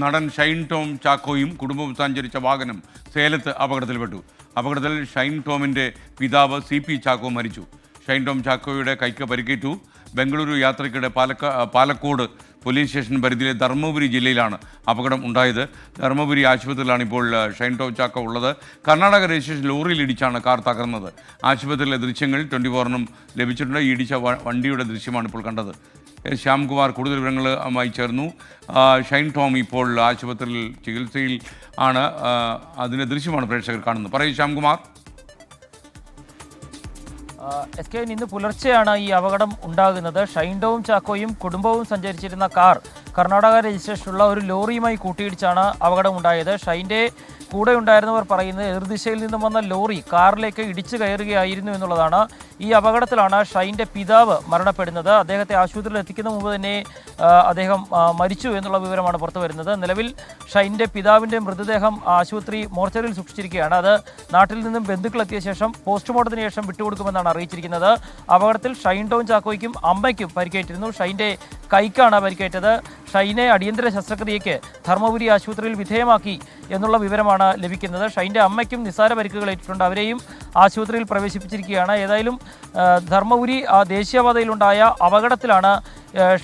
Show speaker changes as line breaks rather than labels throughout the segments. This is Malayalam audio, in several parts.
നടൻ ഷൈൻ ടോം ചാക്കോയും കുടുംബവും സഞ്ചരിച്ച വാഹനം സേലത്ത് അപകടത്തിൽപ്പെട്ടു. അപകടത്തിൽ ഷൈൻ ടോമിൻ്റെ പിതാവ് CP ചാക്കോ മരിച്ചു. ഷൈൻ ടോം ചാക്കോയുടെ കൈക്ക് പരിക്കേറ്റു. ബംഗളൂരു യാത്രയ്ക്കിടെ പാലക്കോട് പോലീസ് സ്റ്റേഷൻ പരിധിയിലെ ധർമ്മപുരി ജില്ലയിലാണ് അപകടം ഉണ്ടായത്. ധർമ്മപുരി ആശുപത്രിയിലാണ് ഇപ്പോൾ ഷൈൻ ടോം ചാക്കോ ഉള്ളത്. കർണാടക രജിസ്ട്രേഷൻ ലോറിയിൽ ഇടിച്ചാണ് കാർ തകർന്നത്. ആശുപത്രിയിലെ ദൃശ്യങ്ങൾ 24-നും ലഭിച്ചിട്ടുണ്ട്. ഈ ഇടിച്ച വണ്ടിയുടെ ദൃശ്യമാണ് ഇപ്പോൾ കണ്ടത്. ശ്യാംകുമാർ കൂടുതൽ വിവരങ്ങളുമായി ചേർന്നു. ഷൈൻ ടോം ഇപ്പോൾ ആശുപത്രിയിൽ ചികിത്സയിൽ ആണ്. അതിൻ്റെ ദൃശ്യമാണ് പ്രേക്ഷകർ കാണുന്നത്. പറയൂ ശ്യാംകുമാർ.
SK ഇന്ന് പുലർച്ചെയാണ് ഈ അപകടം ഉണ്ടാകുന്നത്. ഷൈൻ ടോം ചാക്കോയും കുടുംബവും സഞ്ചരിച്ചിരുന്ന കാർ കർണാടക രജിസ്ട്രേഷനുള്ള ഒരു ലോറിയുമായി കൂട്ടിയിടിച്ചാണ് അപകടം ഉണ്ടായത്. ഷൈൻ്റെ കൂടെ ഉണ്ടായിരുന്നവർ പറയുന്നത് എതിർദിശയിൽ നിന്നും വന്ന ലോറി കാറിലേക്ക് ഇടിച്ചു കയറുകയായിരുന്നു എന്നുള്ളതാണ്. ഈ അപകടത്തിലാണ് ഷൈൻ്റെ പിതാവ് മരണപ്പെടുന്നത്. അദ്ദേഹത്തെ ആശുപത്രിയിൽ എത്തിക്കുന്ന മുമ്പ് തന്നെ അദ്ദേഹം മരിച്ചു എന്നുള്ള വിവരമാണ് പുറത്തു വരുന്നത്. നിലവിൽ ഷൈൻ്റെ പിതാവിൻ്റെ മൃതദേഹം ആശുപത്രി മോർച്ചറിയിൽ സൂക്ഷിച്ചിരിക്കുകയാണ്. അത് നാട്ടിൽ നിന്നും ബന്ധുക്കളെത്തിയ ശേഷം പോസ്റ്റ്മോർട്ടത്തിന് ശേഷം വിട്ടുകൊടുക്കുമെന്നാണ് അറിയിച്ചിരിക്കുന്നത്. അപകടത്തിൽ ഷൈൻ ടോം ചാക്കോയ്ക്കും അമ്മയ്ക്കും പരിക്കേറ്റിരുന്നു. ഷൈൻ്റെ കൈക്കാണ് പരിക്കേറ്റത്. ഷൈനെ അടിയന്തര ശസ്ത്രക്രിയയ്ക്ക് ധർമ്മപുരി ആശുപത്രിയിൽ വിധേയമാക്കി എന്നുള്ള വിവരമാണ് ലഭിക്കുന്നത്. ഷൈൻ്റെ അമ്മയ്ക്കും നിസ്സാര പരിക്കുകൾ ഏറ്റിട്ടുണ്ട്. അവരെയും ആശുപത്രിയിൽ പ്രവേശിപ്പിച്ചിരിക്കുകയാണ്. ഏതായാലും ധർമ്മപുരി ദേശീയപാതയിലുണ്ടായ അപകടത്തിലാണ്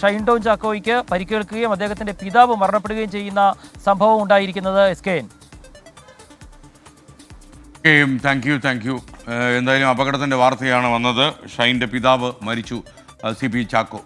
ഷൈൻ ടോം ചാക്കോയ്ക്ക് പരിക്കേൽക്കുകയും അദ്ദേഹത്തിൻ്റെ പിതാവ് മരണപ്പെടുകയും ചെയ്യുന്ന സംഭവം ഉണ്ടായിരിക്കുന്നത്. SKN.
Thank you. എന്തായാലും അപകടത്തിൻ്റെ വാർത്തയാണ് വന്നത്. ഷൈൻ്റെ പിതാവ് മരിച്ചു, CP ചാക്കോ.